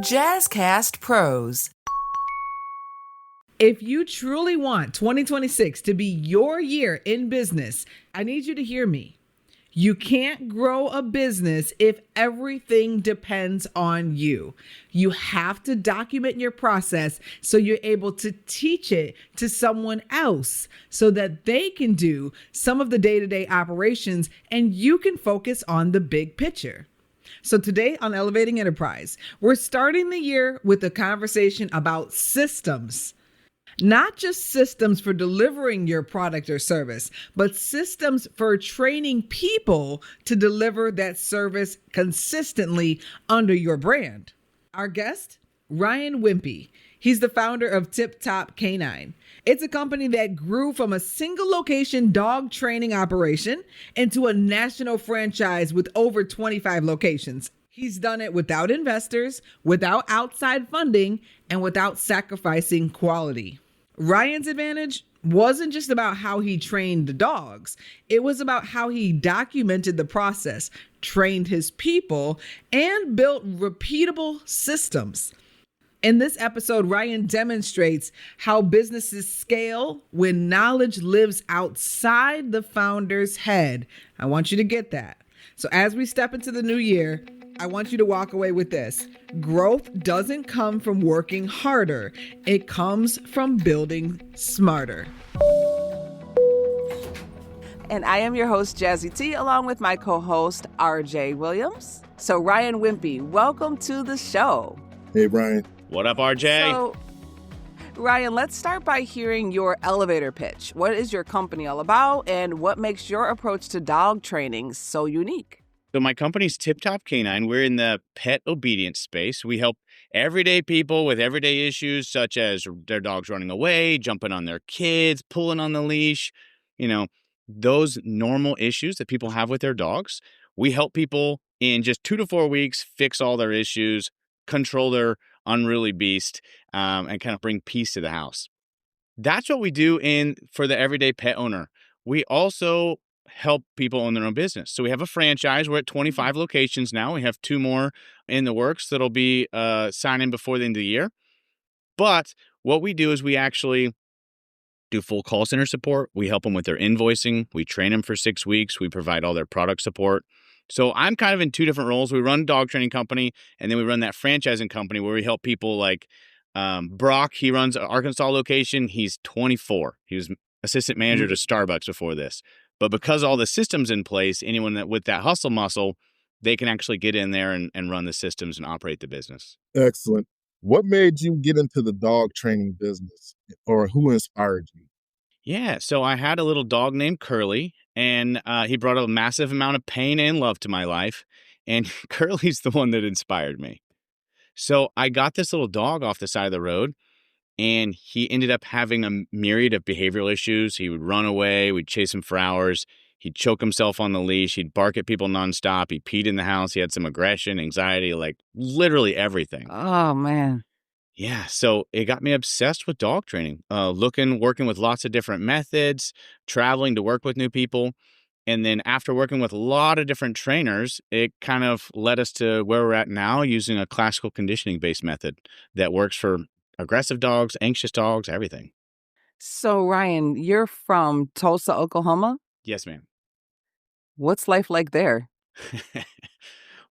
Jazzcast Pros. If you truly want 2026 to be your year in business, I need you to hear me. You can't grow a business if everything depends on you. You have to document your process so you're able to teach it to someone else so that they can do some of the day-to-day operations and you can focus on the big picture. So today on Elevating Enterprise, we're starting the year with a conversation about systems. Not just systems for delivering your product or service, but systems for training people to deliver that service consistently under your brand. Our guest, Ryan Wimpey. He's the founder of Tip Top Canine. It's a company that grew from a single location dog training operation into a national franchise with over 25 locations. He's done it without investors, without outside funding, and without sacrificing quality. Ryan's advantage wasn't just about how he trained the dogs. It was about how he documented the process, trained his people, and built repeatable systems. In this episode, Ryan demonstrates how businesses scale when knowledge lives outside the founder's head. I want you to get that. So as we step into the new year, I want you to walk away with this. Growth doesn't come from working harder. It comes from building smarter. And I am your host, Jazzy T, along with my co-host, RJ Williams. So Ryan Wimpey, welcome to the show. Hey, Brian. What up, RJ? So, Ryan, let's start by hearing your elevator pitch. What is your company all about, and what makes your approach to dog training so unique? So my company's Tip Top Canine. We're in the pet obedience space. We help everyday people with everyday issues such as their dogs running away, jumping on their kids, pulling on the leash, those normal issues that people have with their dogs. We help people in just 2 to 4 weeks fix all their issues, control their unruly beast, and kind of bring peace to the house. That's what we do for the everyday pet owner. We also help people own their own business. So we have a franchise. We're at 25 locations now. We have 2 more in the works that'll be signing before the end of the year. But what we do is we actually do full call center support. We help them with their invoicing. We train them for 6 weeks. We provide all their product support. So I'm kind of in 2 different roles. We run a dog training company, and then we run that franchising company where we help people like Brock. He runs an Arkansas location. He's 24. He was assistant manager to Starbucks before this. But because all the systems in place, anyone with that hustle muscle, they can actually get in there and run the systems and operate the business. Excellent. What made you get into the dog training business, or who inspired you? Yeah, so I had a little dog named Curly, and he brought a massive amount of pain and love to my life. And Curly's the one that inspired me. So I got this little dog off the side of the road, and he ended up having a myriad of behavioral issues. He would run away. We'd chase him for hours. He'd choke himself on the leash. He'd bark at people nonstop. He peed in the house. He had some aggression, anxiety, like literally everything. Oh, man. Yeah, so it got me obsessed with dog training, working with lots of different methods, traveling to work with new people. And then after working with a lot of different trainers, it kind of led us to where we're at now using a classical conditioning-based method that works for aggressive dogs, anxious dogs, everything. So, Ryan, you're from Tulsa, Oklahoma? Yes, ma'am. What's life like there?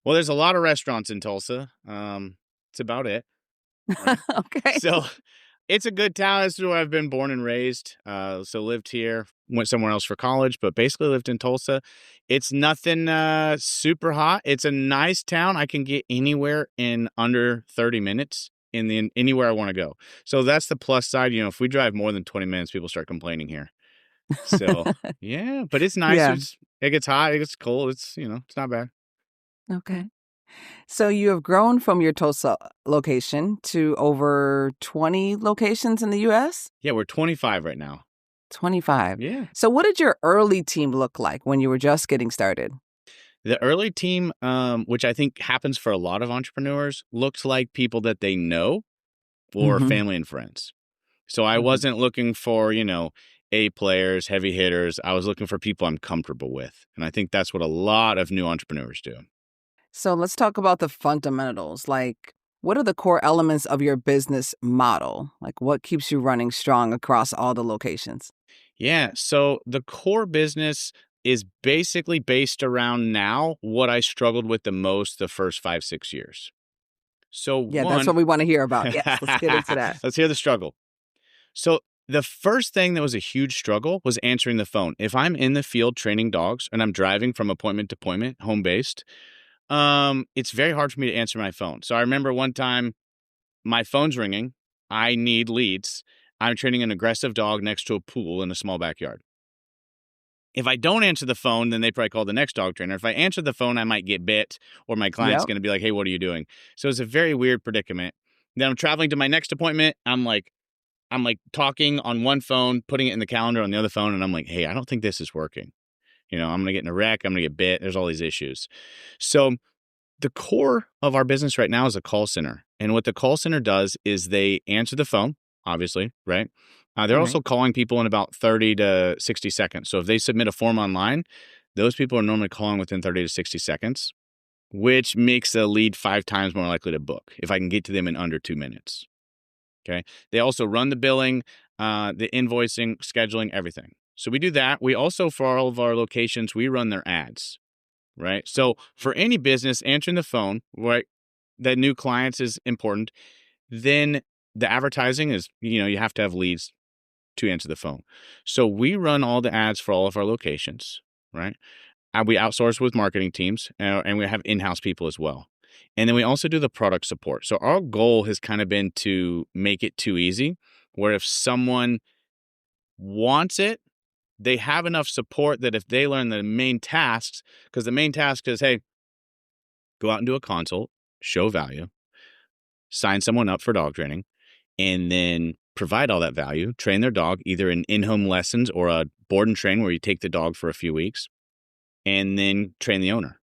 Well, there's a lot of restaurants in Tulsa. It's about it. Okay. So it's a good town. It's where I've been born and raised. So lived here, went somewhere else for college, but basically lived in Tulsa. It's nothing super hot. It's a nice town. I can get anywhere in under 30 minutes anywhere I want to go. So that's the plus side. If we drive more than 20 minutes, people start complaining here. So yeah, but it's nice. Yeah. It gets hot. It gets cold. It's not bad. Okay. So you have grown from your Tulsa location to over 20 locations in the U.S.? Yeah, we're 25 right now. 25. Yeah. So what did your early team look like when you were just getting started? The early team, which I think happens for a lot of entrepreneurs, looks like people that they know or family and friends. So I wasn't looking for, A players, heavy hitters. I was looking for people I'm comfortable with. And I think that's what a lot of new entrepreneurs do. So let's talk about the fundamentals. Like, What are the core elements of your business model? Like what keeps you running strong across all the locations? Yeah. So the core business is basically based around now what I struggled with the most the first 5, 6 years. So Yeah, that's one, what we want to hear about. Yes, let's get into that. let's hear the struggle. So the first thing that was a huge struggle was answering the phone. If I'm in the field training dogs and I'm driving from appointment to appointment, home based, it's very hard for me to answer my phone. So I remember one time my phone's ringing. I need leads. I'm training an aggressive dog next to a pool in a small backyard. If I don't answer the phone, then they probably call the next dog trainer. If I answer the phone, I might get bit or my client's Yep. going to be like, hey, what are you doing? So it's a very weird predicament. Then I'm traveling to my next appointment. I'm like talking on one phone, putting it in the calendar on the other phone. And I'm like, hey, I don't think this is working. I'm going to get in a wreck. I'm going to get bit. There's all these issues. So the core of our business right now is a call center. And what the call center does is they answer the phone, obviously, right? They're Right. also calling people in about 30 to 60 seconds. So if they submit a form online, those people are normally calling within 30 to 60 seconds, which makes a lead 5 times more likely to book if I can get to them in under 2 minutes. Okay. They also run the billing, the invoicing, scheduling, everything. So we do that. We also, for all of our locations, we run their ads, right? So for any business, answering the phone, right, that new clients is important. Then the advertising is, you have to have leads to answer the phone. So we run all the ads for all of our locations, right? And we outsource with marketing teams, and we have in-house people as well. And then we also do the product support. So our goal has kind of been to make it too easy, where if someone wants it, they have enough support that if they learn the main tasks, because the main task is, hey, go out and do a consult, show value, sign someone up for dog training, and then provide all that value, train their dog either in-home lessons or a board and train where you take the dog for a few weeks, and then train the owner.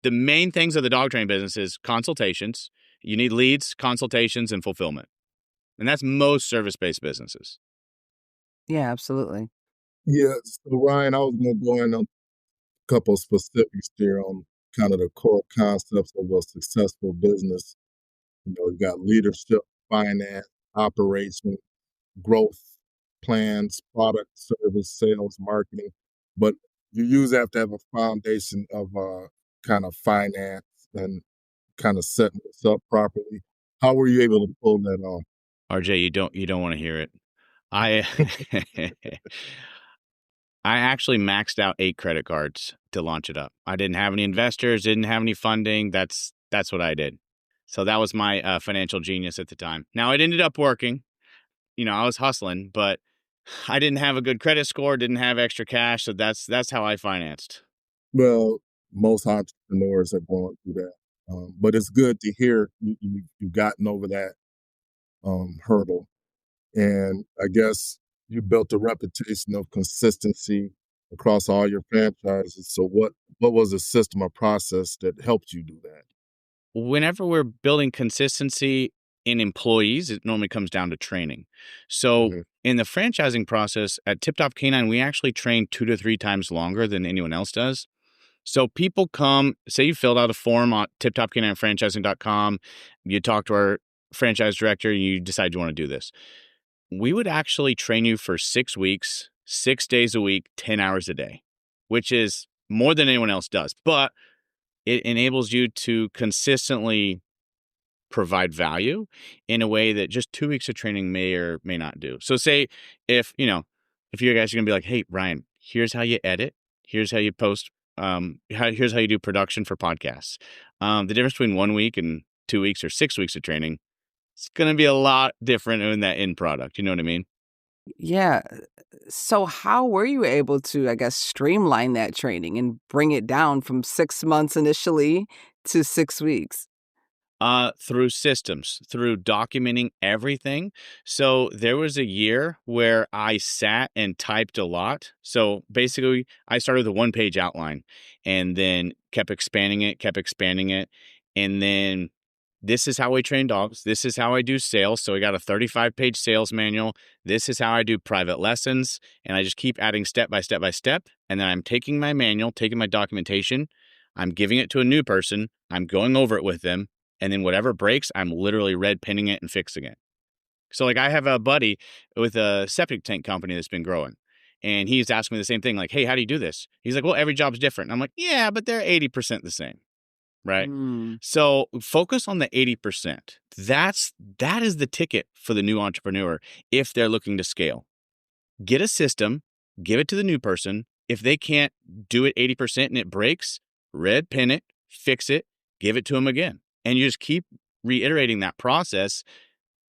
The main things of the dog training business is consultations. You need leads, consultations, and fulfillment. And that's most service-based businesses. Yeah, absolutely. Yeah, so Ryan, I was gonna go in on a couple of specifics here on kind of the core concepts of a successful business. You got leadership, finance, operation, growth plans, product, service, sales, marketing. But you usually have to have a foundation of kind of finance and kind of setting this up properly. How were you able to pull that off? RJ, you don't want to hear it. I I actually maxed out 8 credit cards to launch it up. I didn't have any investors, didn't have any funding. That's what I did. So that was my financial genius at the time. Now it ended up working. I was hustling, but I didn't have a good credit score, didn't have extra cash, so that's how I financed. Well, most entrepreneurs are going through that. But it's good to hear you've gotten over that hurdle. And I guess you built a reputation of consistency across all your franchises. So what was the system or process that helped you do that? Whenever we're building consistency in employees, it normally comes down to training. So Mhm. in the franchising process at Tip Top Canine, we actually train 2 to 3 times longer than anyone else does. So people come, say you filled out a form on tiptopcaninefranchising.com, you talk to our franchise director, you decide you want to do this. We would actually train you for 6 weeks, 6 days a week, 10 hours a day, which is more than anyone else does. But it enables you to consistently provide value in a way that just 2 weeks of training may or may not do. So say if you guys are gonna be like, hey, Ryan, here's how you edit, here's how you post, here's how you do production for podcasts. The difference between 1 week and 2 weeks or 6 weeks of training, it's gonna be a lot different in that end product. You know what I mean? Yeah. So how were you able to, I guess, streamline that training and bring it down from 6 months initially to 6 weeks? Through systems, through documenting everything. So there was a year where I sat and typed a lot. So basically, I started with a 1-page outline and then kept expanding it. And then this is how we train dogs. This is how I do sales. So I got a 35-page sales manual. This is how I do private lessons. And I just keep adding step by step by step. And then I'm taking my manual, taking my documentation, I'm giving it to a new person. I'm going over it with them. And then whatever breaks, I'm literally red pinning it and fixing it. So like I have a buddy with a septic tank company that's been growing. And he's asking me the same thing, like, hey, how do you do this? He's like, well, every job's different. And I'm like, yeah, but they're 80% the same. Right. Mm. So focus on the 80%. That is the ticket for the new entrepreneur if they're looking to scale. Get a system, give it to the new person. If they can't do it 80% and it breaks, red pin it, fix it, give it to them again. And you just keep reiterating that process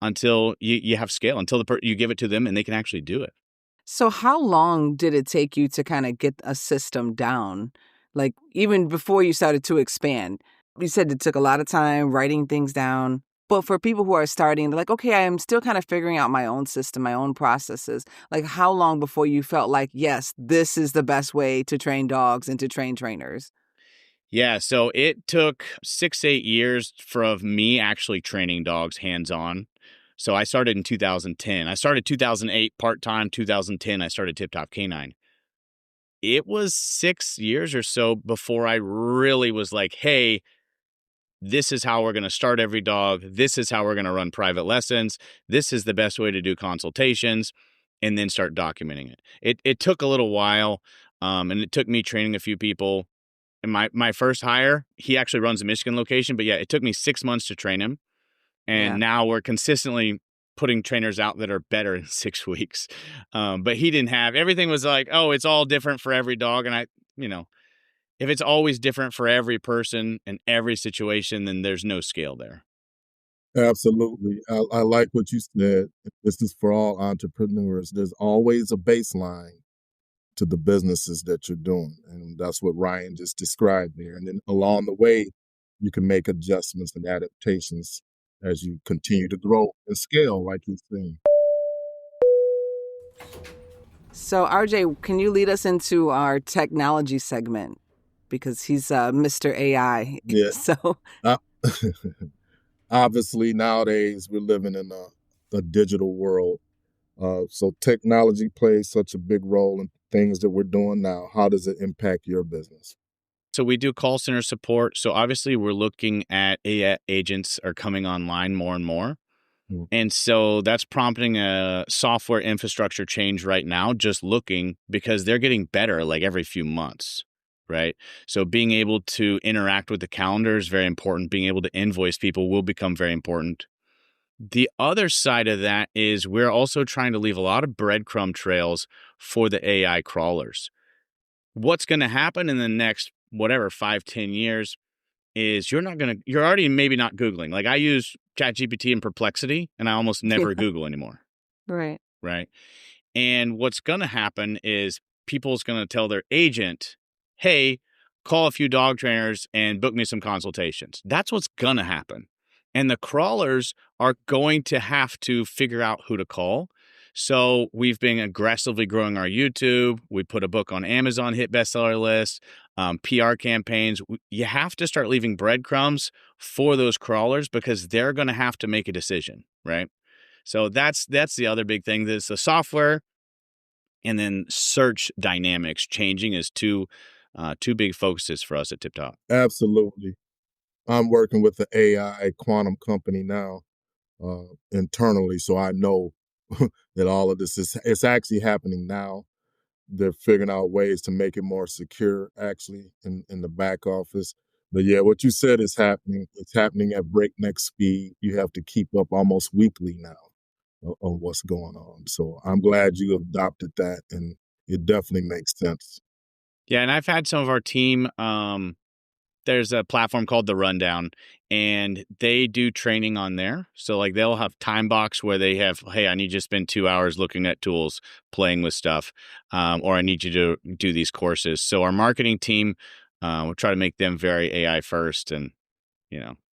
until you have scale, until you give it to them and they can actually do it. So how long did it take you to kind of get a system down? Like even before you started to expand, you said it took a lot of time writing things down. But for people who are starting, they're like, okay, I am still kind of figuring out my own system, my own processes. Like how long before you felt like, yes, this is the best way to train dogs and to train trainers? Yeah, so it took 6-8 years of me actually training dogs hands-on. So I started in 2010. I started 2008 part-time, 2010 I started Tip Top Canine. It was 6 years or so before I really was like, hey, this is how we're going to start every dog. This is how we're going to run private lessons. This is the best way to do consultations, and then start documenting it. It took a little while, and it took me training a few people. And my first hire, he actually runs a Michigan location, but yeah, it took me 6 months to train him. Yeah. And now we're consistently putting trainers out that are better in 6 weeks. But he didn't have, everything was like, oh, it's all different for every dog. And if it's always different for every person and every situation, then there's no scale there. Absolutely. I like what you said. This is for all entrepreneurs. There's always a baseline to the businesses that you're doing. And that's what Ryan just described there. And then along the way, you can make adjustments and adaptations as you continue to grow and scale, like he's saying. So RJ, can you lead us into our technology segment? Because he's Mr. AI. Yeah. So Uh, Obviously, nowadays we're living in a digital world. So technology plays such a big role in things that we're doing now. How does it impact your business? So we do call center support. So obviously we're looking at AI agents are coming online more and more. Mhm. And so that's prompting a software infrastructure change right now, just looking because they're getting better like every few months, right? So being able to interact with the calendar is very important. Being able to invoice people will become very important. The other side of that is we're also trying to leave a lot of breadcrumb trails for the AI crawlers. What's going to happen in the next, 5-10 years is you're already maybe not Googling. Like I use ChatGPT and Perplexity and I almost never Google anymore. right. Right. And what's going to happen is people's going to tell their agent, hey, call a few dog trainers and book me some consultations. That's what's going to happen. And the crawlers are going to have to figure out who to call. So we've been aggressively growing our YouTube. We put a book on Amazon, hit bestseller list, PR campaigns. You have to start leaving breadcrumbs for those crawlers because they're going to have to make a decision, right? So that's the other big thing. There's the software and then search dynamics changing is two big focuses for us at Tip Top. Absolutely. I'm working with the AI quantum company now internally, so I know that all of this it's actually happening now. They're figuring out ways to make it more secure, actually, in the back office. But yeah, what you said is happening. It's happening at breakneck speed. You have to keep up almost weekly now on what's going on. So I'm glad you adopted that, and it definitely makes sense. Yeah, and I've had some of our team. There's a platform called The Rundown, and they do training on there. So like they'll have time box where they have, hey, I need you to spend 2 hours looking at tools, playing with stuff, or I need you to do these courses. So our marketing team, will try to make them very AI first, and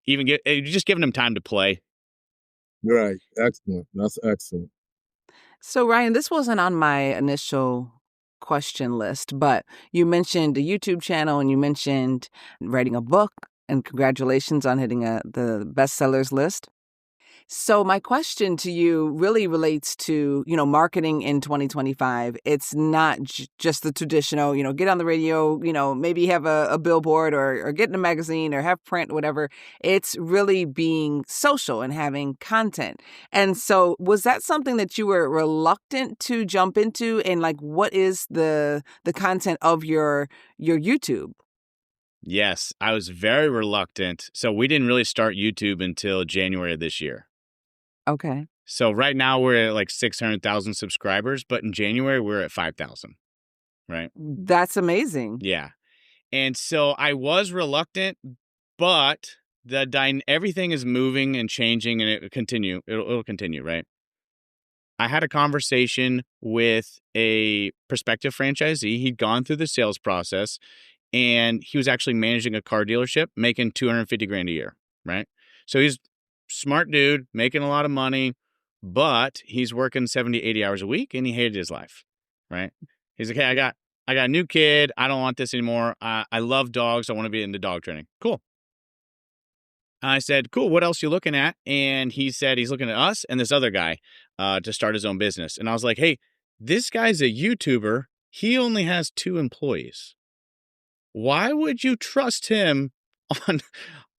even just giving them time to play. Right. Excellent. That's excellent. So Ryan, this wasn't on my initial question list, but you mentioned a YouTube channel and you mentioned writing a book, and congratulations on hitting the bestsellers list. So my question to you really relates to, marketing in 2025. It's not just the traditional, get on the radio, maybe have a billboard or get in a magazine or have print, whatever. It's really being social and having content. And so was that something that you were reluctant to jump into? And like, what is the content of your YouTube? Yes, I was very reluctant. So we didn't really start YouTube until January of this year. Okay. So right now we're at like 600,000 subscribers, but in January we're at 5,000, right? That's amazing. Yeah. And so I was reluctant, but everything is moving and changing, and it'll continue, right? I had a conversation with a prospective franchisee. He'd gone through the sales process, and he was actually managing a car dealership, making 250 grand a year, right? So he's smart dude, making a lot of money, but he's working 70, 80 hours a week, and he hated his life, right? He's like, hey, I got a new kid. I don't want this anymore. I love dogs. I want to be into dog training. Cool. I said, cool. What else you looking at? And he said he's looking at us and this other guy to start his own business. And I was like, hey, this guy's a YouTuber. He only has 2 employees. Why would you trust him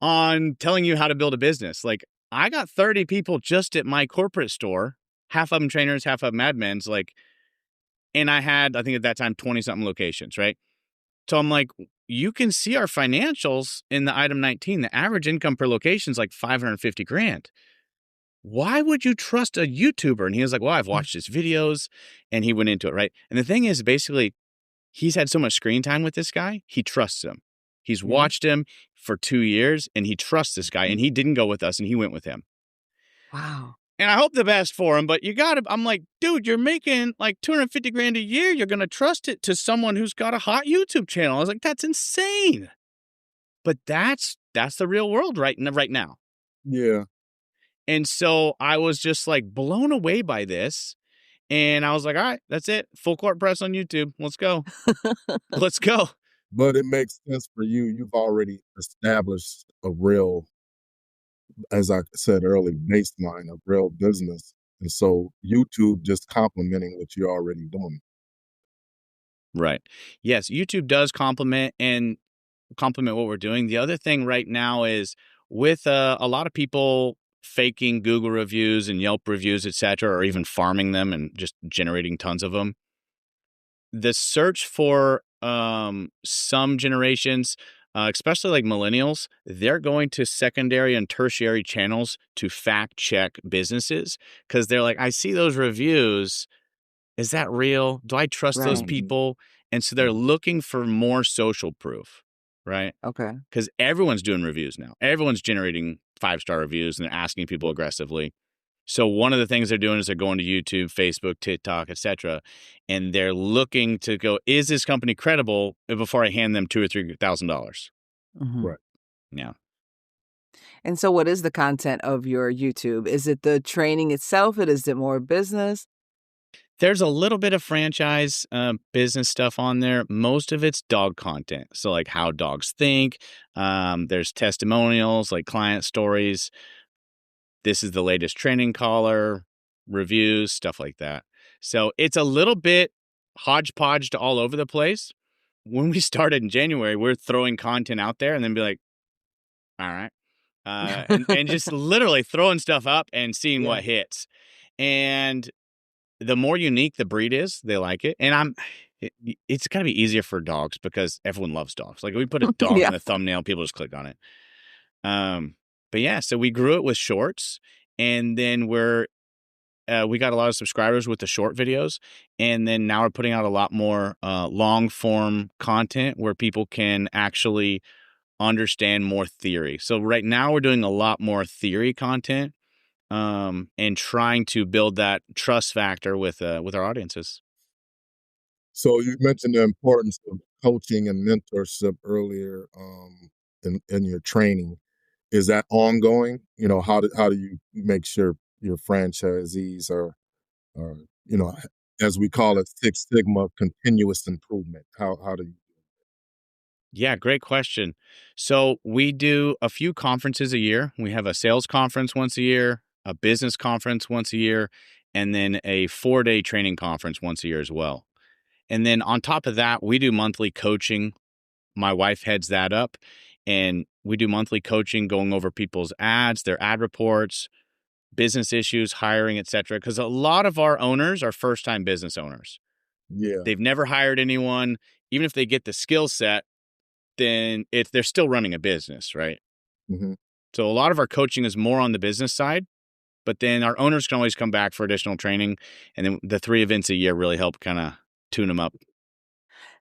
on telling you how to build a business? Like, I got 30 people just at my corporate store, half of them trainers, half of them admins, and I had, I think at that time, 20 something locations, right? So I'm like, you can see our financials in the item 19. The average income per location is like 550 grand. Why would you trust a YouTuber? And he was like, well, I've watched his videos, and he went into it, right? And the thing is, basically, he's had so much screen time with this guy, he trusts him. He's watched him for 2 years, and he trusts this guy, and he didn't go with us, and he went with him. Wow. And I hope the best for him, but I'm like, dude, you're making like 250 grand a year. You're going to trust it to someone who's got a hot YouTube channel. I was like, that's insane. But that's the real world right now. Yeah. And so I was just like blown away by this. And I was like, all right, that's it. Full court press on YouTube. Let's go. Let's go. But it makes sense for you. You've already established a real, as I said earlier, baseline of real business. And so YouTube just complementing what you're already doing. Right. Yes, YouTube does complement what we're doing. The other thing right now is with a lot of people faking Google reviews and Yelp reviews, etc., or even farming them and just generating tons of them. The search for some generations, especially like millennials, they're going to secondary and tertiary channels to fact check businesses because they're like, I see those reviews. Is that real? Do I trust those Right. people? And so they're looking for more social proof, right? Okay. Because everyone's doing reviews now. Everyone's generating 5-star reviews and they're asking people aggressively. So one of the things they're doing is they're going to YouTube, Facebook, TikTok, etc., and they're looking to go, is this company credible before I hand them $2,000 or $3,000? Mhm. Right. Yeah. And so what is the content of your YouTube? Is it the training itself? Is it more business? There's a little bit of franchise business stuff on there. Most of it's dog content. So like how dogs think. There's testimonials, like client stories. This is the latest training collar, reviews, stuff like that. So it's a little bit hodgepodge to all over the place. When we started in January, we're throwing content out there and then be like, all right. And just literally throwing stuff up and seeing Yeah. what hits. And the more unique the breed is, they like it. And it's got to be easier for dogs because everyone loves dogs. Like we put a dog Yeah. in the thumbnail, people just click on it. But yeah, so we grew it with shorts, and then we got a lot of subscribers with the short videos, and then now we're putting out a lot more long form content where people can actually understand more theory. So right now we're doing a lot more theory content, and trying to build that trust factor with our audiences. So you mentioned the importance of coaching and mentorship earlier in your training. Is that ongoing? How do you make sure your franchisees are as we call it, Six Sigma continuous improvement? How do you? Yeah, great question. So we do a few conferences a year. We have a sales conference once a year. a business conference once a year, and then a 4-day training conference once a year as well. And then on top of that, we do monthly coaching. My wife heads that up, and we do monthly coaching going over people's ads, their ad reports, business issues, hiring, etc. Because a lot of our owners are first-time business owners. Yeah. They've never hired anyone. Even if they get the skill set, then they're still running a business, right? Mm-hmm. So a lot of our coaching is more on the business side, but then our owners can always come back for additional training. And then the 3 events a year really help kind of tune them up.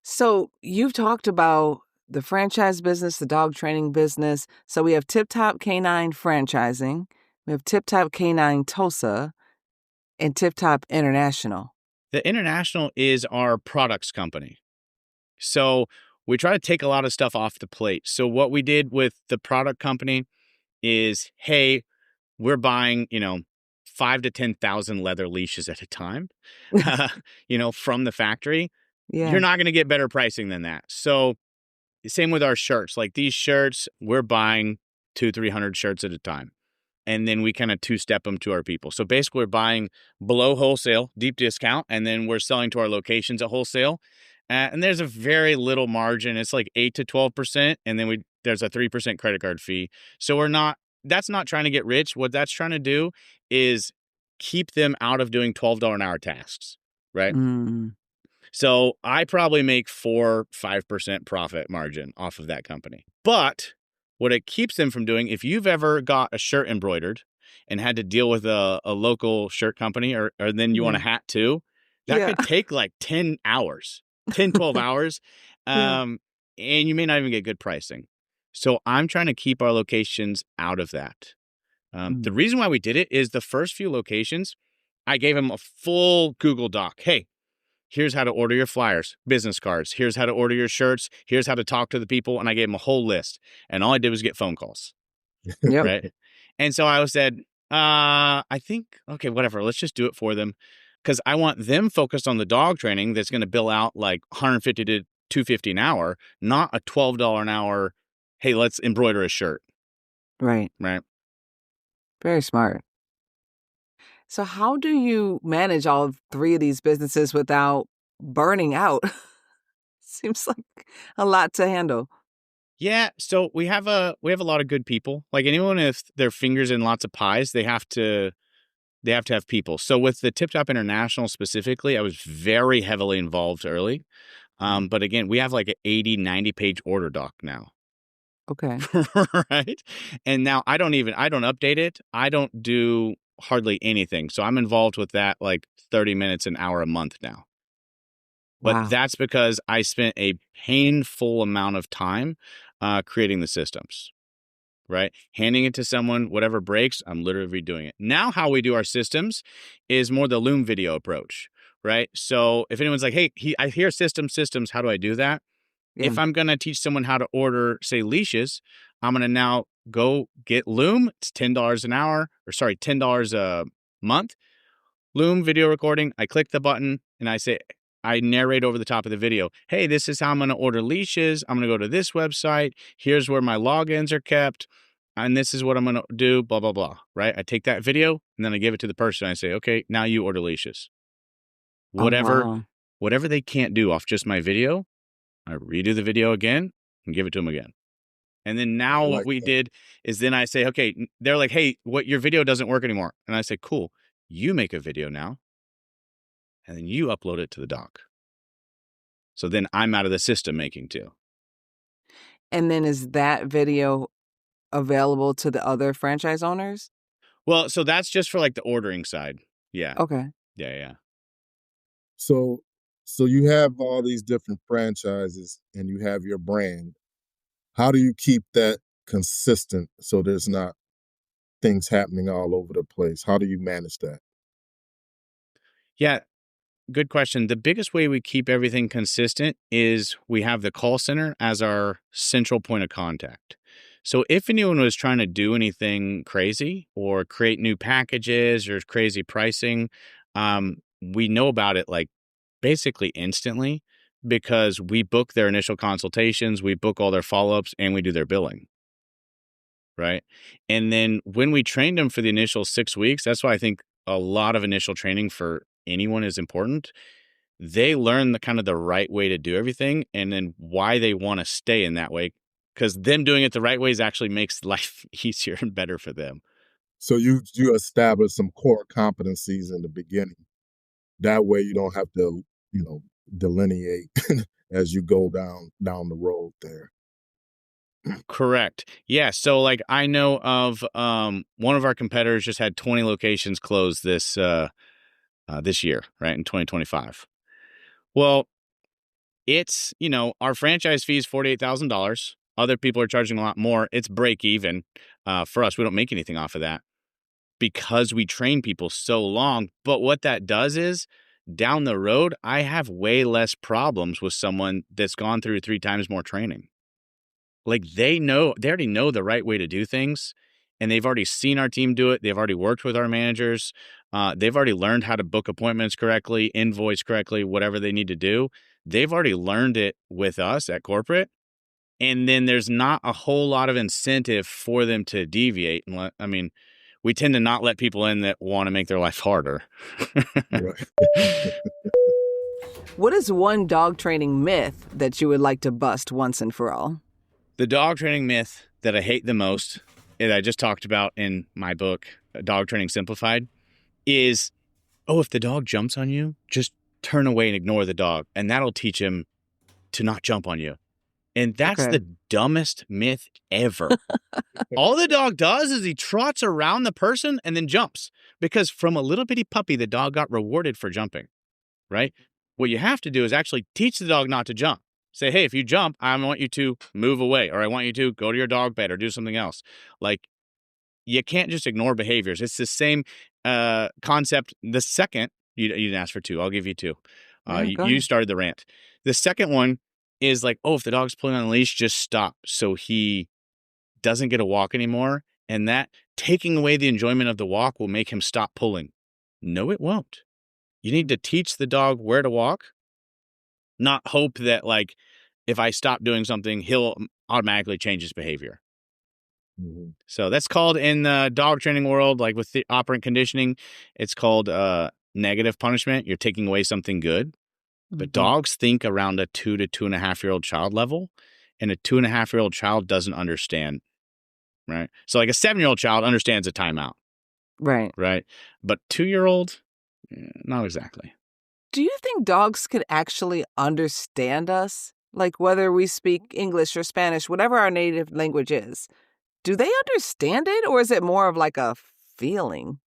So you've talked about the franchise business, the dog training business. So we have Tip Top Canine Franchising, we have Tip Top Canine Tulsa, and Tip Top International. The international is our products company. So we try to take a lot of stuff off the plate. So what we did with the product company is, hey, we're buying, 5 to 10,000 leather leashes at a time, from the factory. Yeah. You're not going to get better pricing than that. So same with our shirts. Like these shirts, we're buying 200-300 shirts at a time. And then we kind of 2-step them to our people. So basically we're buying below wholesale, deep discount, and then we're selling to our locations at wholesale. And there's a very little margin. It's like 8 to 12%. And then there's a 3% credit card fee. So that's not trying to get rich. What that's trying to do is keep them out of doing $12 an hour tasks, right? Mm. So I probably make 4-5% profit margin off of that company. But what it keeps them from doing, if you've ever got a shirt embroidered and had to deal with a local shirt company, or then you want a hat too, that could take like 10 hours, 10, 12 hours. And you may not even get good pricing. So I'm trying to keep our locations out of that. The reason why we did it is the first few locations, I gave them a full Google Doc. Hey, here's how to order your flyers, business cards. Here's how to order your shirts. Here's how to talk to the people. And I gave them a whole list. And all I did was get phone calls. Yep. Right. And so I said, I think, okay, whatever. Let's just do it for them. Because I want them focused on the dog training that's going to bill out like $150 to $250 an hour, not a $12 an hour. Hey, let's embroider a shirt. Right. Right. Very smart. So how do you manage all 3 of these businesses without burning out? Seems like a lot to handle. Yeah, so we have a lot of good people. Like anyone if their fingers in lots of pies, they have to have people. So with the Tip Top International specifically, I was very heavily involved early. But again, we have like an 80, 90 page order doc now. Okay. Right? And now I don't update it. I don't do hardly anything. So I'm involved with that like 30 minutes, an hour a month now. But Wow. that's because I spent a painful amount of time creating the systems, right? Handing it to someone, whatever breaks, I'm literally redoing it. Now how we do our systems is more the Loom video approach, right? So if anyone's like, hey, I hear systems, how do I do that? Yeah. If I'm going to teach someone how to order, say, leashes, I'm going to now go get Loom. It's $10 an hour, or sorry, $10 a month. Loom video recording. I click the button and I narrate over the top of the video. Hey, this is how I'm going to order leashes. I'm going to go to this website. Here's where my logins are kept. And this is what I'm going to do, blah, blah, blah, right? I take that video and then I give it to the person. I say, okay, now you order leashes. Whatever they can't do off just my video, I redo the video again and give it to them again. And then now what we did is then I say, okay, they're like, hey, your video doesn't work anymore. And I say, cool, you make a video now. And then you upload it to the doc. So then I'm out of the system making too. And then is that video available to the other franchise owners? Well, so that's just for like the ordering side. Yeah. Okay. Yeah. So you have all these different franchises and you have your brand. How do you keep that consistent so there's not things happening all over the place? How do you manage that? Yeah. Good question. The biggest way we keep everything consistent is we have the call center as our central point of contact. So if anyone was trying to do anything crazy or create new packages or crazy pricing, we know about it like basically instantly because we book their initial consultations, we book all their follow-ups, and we do their billing. right? And then when we trained them for the initial 6 weeks, that's why I think a lot of initial training for anyone is important. They learn the kind of the right way to do everything, and then why they want to stay in that way, because them doing it the right ways actually makes life easier and better for them. So you establish some core competencies in the beginning. That way you don't have to, delineate as you go down the road there. Correct. Yeah. So like I know of one of our competitors just had 20 locations closed this year, right, in 2025. Well, it's, our franchise fee is $48,000. Other people are charging a lot more. It's break even. For us, we don't make anything off of that because we train people so long. But what that does is down the road, I have way less problems with someone that's gone through 3 times more training. Like they already know the right way to do things, and they've already seen our team do it. They've already worked with our managers. They've already learned how to book appointments correctly, invoice correctly, whatever they need to do. They've already learned it with us at corporate. And then there's not a whole lot of incentive for them to deviate. We tend to not let people in that want to make their life harder. Right. What is one dog training myth that you would like to bust once and for all? The dog training myth that I hate the most, that I just talked about in my book, Dog Training Simplified, is, if the dog jumps on you, just turn away and ignore the dog, and that'll teach him to not jump on you. And that's the dumbest myth ever. All the dog does is he trots around the person and then jumps, because from a little bitty puppy, the dog got rewarded for jumping, right? What you have to do is actually teach the dog not to jump. Say, hey, if you jump, I want you to move away, or I want you to go to your dog bed or do something else. Like, you can't just ignore behaviors. It's the same concept. The second, you didn't ask for 2. I'll give you 2. You started the rant. The second one is like, if the dog's pulling on a leash, just stop so he doesn't get a walk anymore. And that taking away the enjoyment of the walk will make him stop pulling. No, it won't. You need to teach the dog where to walk, not hope that, like, if I stop doing something, he'll automatically change his behavior. Mm-hmm. So that's called, in the dog training world, like with the operant conditioning, it's called negative punishment. You're taking away something good. But dogs think around a 2 to 2.5-year-old child level, and a 2.5-year-old child doesn't understand, right? So like a 7-year-old child understands a timeout. Right. Right. But 2-year-old, not exactly. Do you think dogs could actually understand us? Like whether we speak English or Spanish, whatever our native language is, do they understand it, or is it more of like a feeling?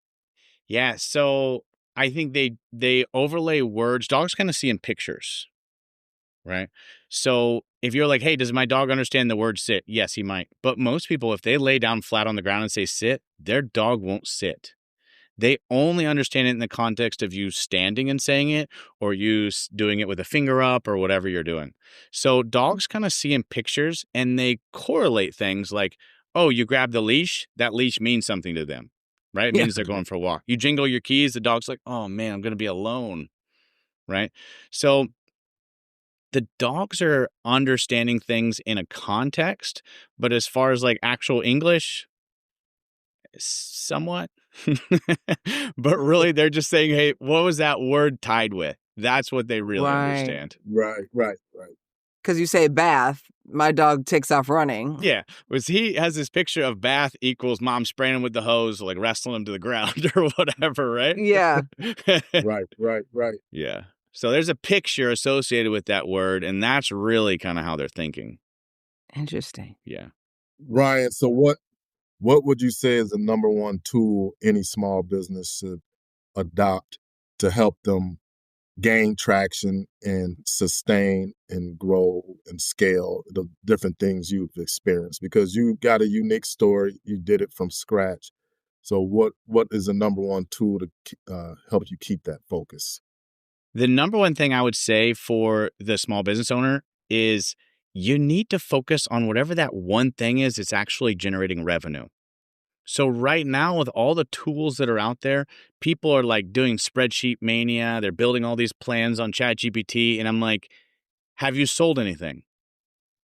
Yeah. So I think they overlay words. Dogs kind of see in pictures, right? So if you're like, hey, does my dog understand the word sit? Yes, he might. But most people, if they lay down flat on the ground and say sit, their dog won't sit. They only understand it in the context of you standing and saying it, or you doing it with a finger up, or whatever you're doing. So dogs kind of see in pictures, and they correlate things like, you grab the leash, that leash means something to them, right? It means they're going for a walk. You jingle your keys, the dog's like, oh man, I'm going to be alone, right? So the dogs are understanding things in a context, but as far as like actual English, somewhat. But really, they're just saying, hey, what was that word tied with? That's what they really understand. Right. Because you say bath, my dog takes off running. Yeah, was he has this picture of bath equals mom spraying him with the hose, like wrestling him to the ground or whatever, right? Yeah. Right. Yeah. So there's a picture associated with that word, and that's really kind of how they're thinking. Interesting. Yeah. Ryan, so what would you say is the number one tool any small business should adopt to help them gain traction and sustain and grow and scale the different things you've experienced? Because you got a unique story, you did it from scratch. So what is the number one tool to help you keep that focus? The number one thing I would say for the small business owner is you need to focus on whatever that one thing is that's actually generating revenue. So right now, with all the tools that are out there, people are like doing spreadsheet mania. They're building all these plans on ChatGPT. And I'm like, have you sold anything?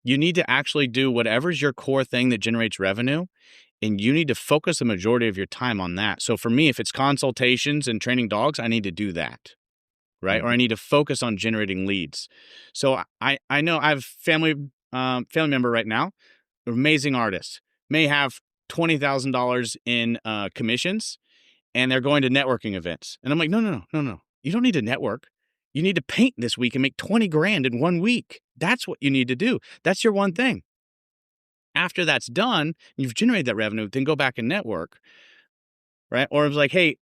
You need to actually do whatever's your core thing that generates revenue, and you need to focus the majority of your time on that. So for me, if it's consultations and training dogs, I need to do that, right? Or I need to focus on generating leads. So I know I have a family member right now, amazing artist, may have $20,000 in commissions, and they're going to networking events. And I'm like, no. You don't need to network. You need to paint this week and make 20 grand in 1 week. That's what you need to do. That's your one thing. After that's done, you've generated that revenue, then go back and network, right? Or it's like, hey,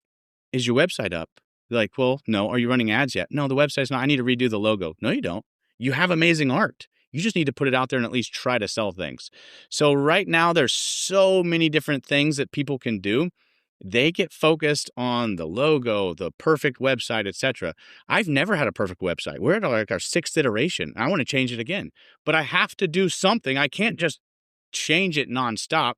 is your website up? They're like, well, no. Are you running ads yet? No, the website's not. I need to redo the logo. No, you don't. You have amazing art. You just need to put it out there and at least try to sell things. So right now, there's so many different things that people can do. They get focused on the logo, the perfect website, etc. I've never had a perfect website. We're at like our 6th iteration. I want to change it again, but I have to do something. I can't just change it nonstop.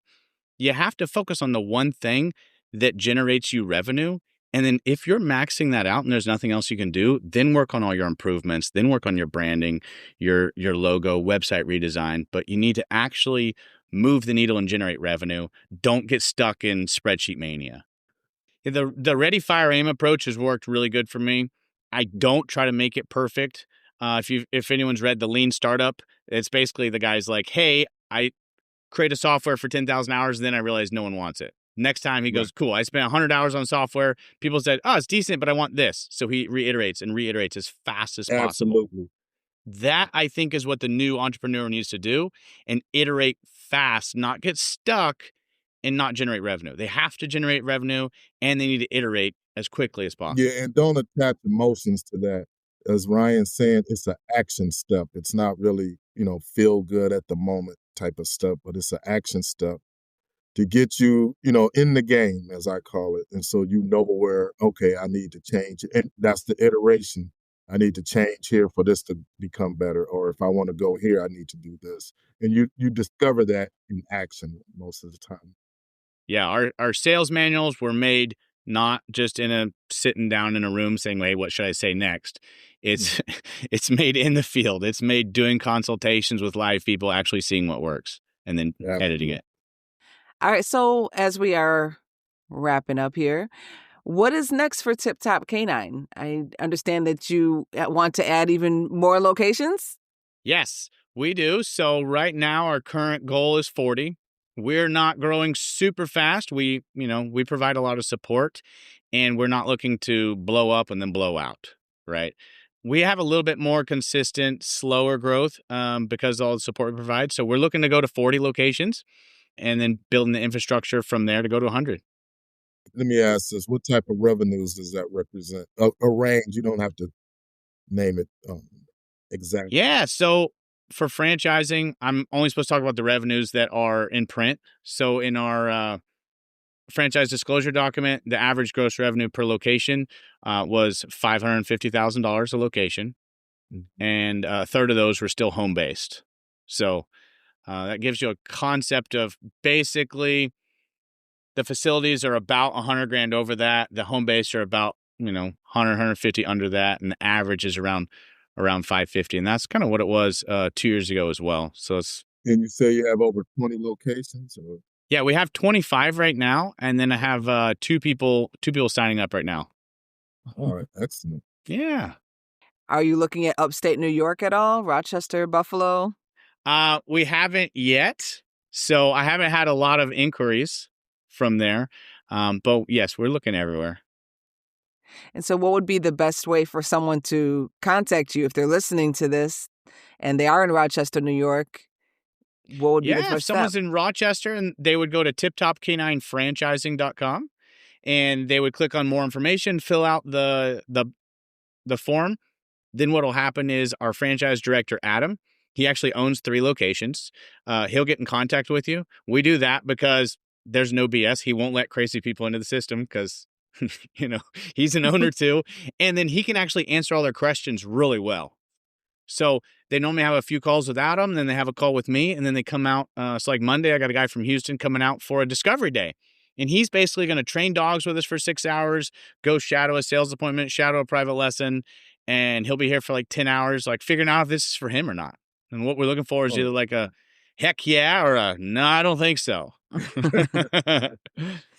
You have to focus on the one thing that generates you revenue. And then if you're maxing that out and there's nothing else you can do, then work on all your improvements, then work on your branding, your logo, website redesign. But you need to actually move the needle and generate revenue. Don't get stuck in spreadsheet mania. The ready, fire, aim approach has worked really good for me. I don't try to make it perfect. If anyone's read The Lean Startup, it's basically the guy's like, hey, I create a software for 10,000 hours, and then I realized no one wants it. Next time he goes, cool, I spent 100 hours on software. People said, oh, it's decent, but I want this. So he reiterates as fast as possible. Absolutely. That, I think, is what the new entrepreneur needs to do, and iterate fast, not get stuck and not generate revenue. They have to generate revenue, and they need to iterate as quickly as possible. Yeah, and don't attach emotions to that. As Ryan's saying, it's an action step. It's not really, feel good at the moment type of stuff, but it's an action step to get you, in the game, as I call it. And so where, okay, I need to change. And that's the iteration. I need to change here for this to become better. Or if I want to go here, I need to do this. And you discover that in action most of the time. Yeah, our sales manuals were made not just sitting down in a room saying, hey, what should I say next? It's it's made in the field. It's made doing consultations with live people, actually seeing what works and then editing it. All right. So as we are wrapping up here, what is next for Tip Top Canine? I understand that you want to add even more locations. Yes, we do. So right now, our current goal is 40. We're not growing super fast. We provide a lot of support, and we're not looking to blow up and then blow out, right? We have a little bit more consistent, slower growth because of all the support we provide. So we're looking to go to 40 locations and then building the infrastructure from there to go to 100. Let me ask this. What type of revenues does that represent? A range. You don't have to name it exactly. Yeah. So for franchising, I'm only supposed to talk about the revenues that are in print. So in our franchise disclosure document, the average gross revenue per location was $550,000 a location. Mm-hmm. And a third of those were still home-based. So that gives you a concept of basically the facilities are about 100 grand over that. The home-based are about, 100, 150 under that. And the average is around 550. And that's kind of what it was 2 years ago as well. So it's. And you say you have over 20 locations? Or? Yeah, we have 25 right now. And then I have two people signing up right now. All right. Excellent. Yeah. Are you looking at upstate New York at all? Rochester, Buffalo? We haven't yet. So I haven't had a lot of inquiries from there. But yes, we're looking everywhere. And so what would be the best way for someone to contact you if they're listening to this and they are in Rochester, New York? What would be the first if someone's step? in Rochester, and they would go to tiptopcaninefranchising.com and they would click on more information, fill out the form. Then what will happen is our franchise director, Adam, he actually owns 3 locations. He'll get in contact with you. We do that because there's no BS. He won't let crazy people into the system because, he's an owner too. And then he can actually answer all their questions really well. So they normally have a few calls with Adam, then they have a call with me, and then they come out. So like Monday, I got a guy from Houston coming out for a discovery day. And he's basically going to train dogs with us for 6 hours, go shadow a sales appointment, shadow a private lesson, and he'll be here for like 10 hours, like figuring out if this is for him or not. And what we're looking for is Oh. either like a heck yeah or a no, I don't think so.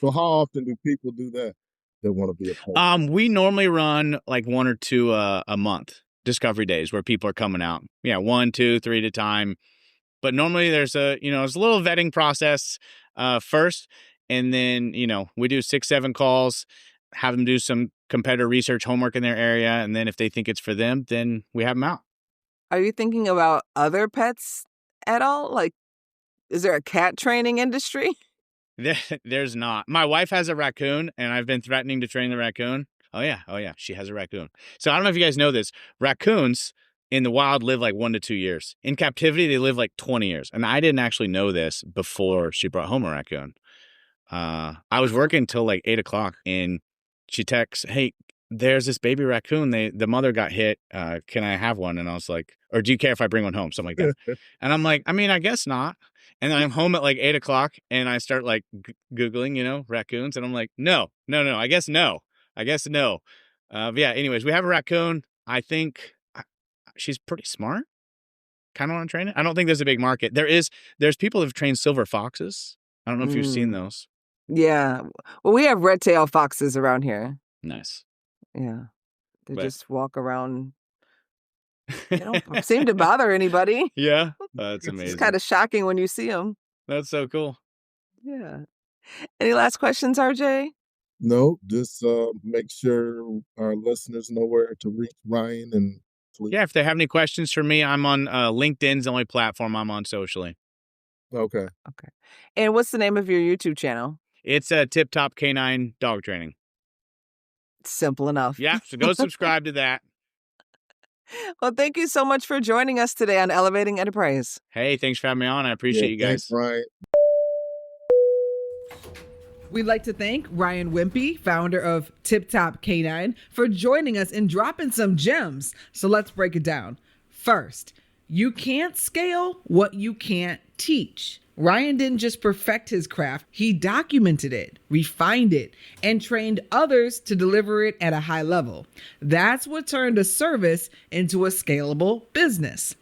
So how often do people do that? They want to be a pet? We normally run like 1 or 2 a month discovery days where people are coming out. Yeah, 1, 2, 3 at a time. But normally there's there's a little vetting process first, and then, we do 6, 7 calls, have them do some competitor research homework in their area, and then if they think it's for them, then we have them out. Are you thinking about other pets at all? Like, is there a cat training industry? There's not. My wife has a raccoon, and I've been threatening to train the raccoon. Oh yeah, she has a raccoon. So I don't know if you guys know this. Raccoons in the wild live like 1 to 2 years. In captivity, they live like 20 years. And I didn't actually know this before she brought home a raccoon. I was working till like 8 o'clock, and she texts, "Hey, there's this baby raccoon. The mother got hit. Can I have one?" And I was like, "Or do you care if I bring one home?" Something like that. And I'm like, I mean, I guess not. And then I'm home at like 8 o'clock, and I start like Googling, raccoons. And I'm like, no, I guess no. But yeah, anyways, we have a raccoon. I think she's pretty smart. Kind of want to train it. I don't think there's a big market. There's people who've trained silver foxes. I don't know if you've seen those. Yeah. Well, we have red-tailed foxes around here. Nice. Yeah. They But- just walk around. They don't seem to bother anybody. Yeah, that's It's amazing. kind of shocking when you see them. That's so cool. Yeah. Any last questions, RJ? No, just make sure our listeners know where to reach Ryan and please. Yeah, if they have any questions for me, I'm on LinkedIn's the only platform I'm on socially. Okay. Okay. And what's the name of your YouTube channel? It's Tip Top Canine Dog Training. Simple enough. Yeah, so go subscribe to that. Well, thank you so much for joining us today on Elevating Enterprise. Hey, thanks for having me on. I appreciate you guys. Thanks, Ryan. We'd like to thank Ryan Wimpey, founder of Tip Top Canine, for joining us and dropping some gems. So let's break it down. First, you can't scale what you can't teach. Ryan didn't just perfect his craft, he documented it, refined it, and trained others to deliver it at a high level. That's what turned a service into a scalable business.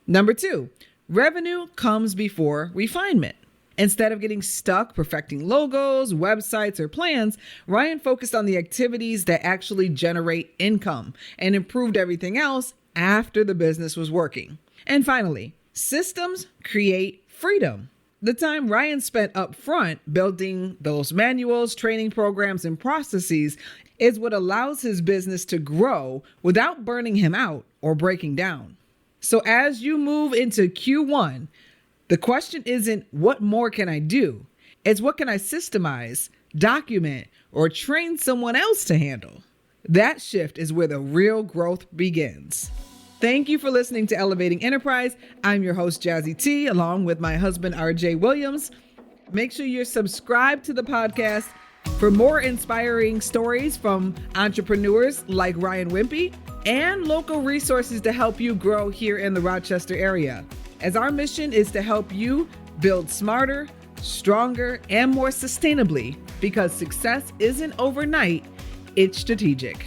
Number 2, revenue comes before refinement. Instead of getting stuck perfecting logos, websites, or plans, Ryan focused on the activities that actually generate income and improved everything else after the business was working. And finally, systems create freedom. The time Ryan spent up front building those manuals, training programs, and processes is what allows his business to grow without burning him out or breaking down. So as you move into Q1, the question isn't what more can I do? It's what can I systemize, document, or train someone else to handle? That shift is where the real growth begins. Thank you for listening to Elevating Enterprise. I'm your host, Jazzy T, along with my husband, RJ Williams. Make sure you're subscribed to the podcast for more inspiring stories from entrepreneurs like Ryan Wimpey and local resources to help you grow here in the Rochester area. As our mission is to help you build smarter, stronger, and more sustainably, because success isn't overnight, it's strategic.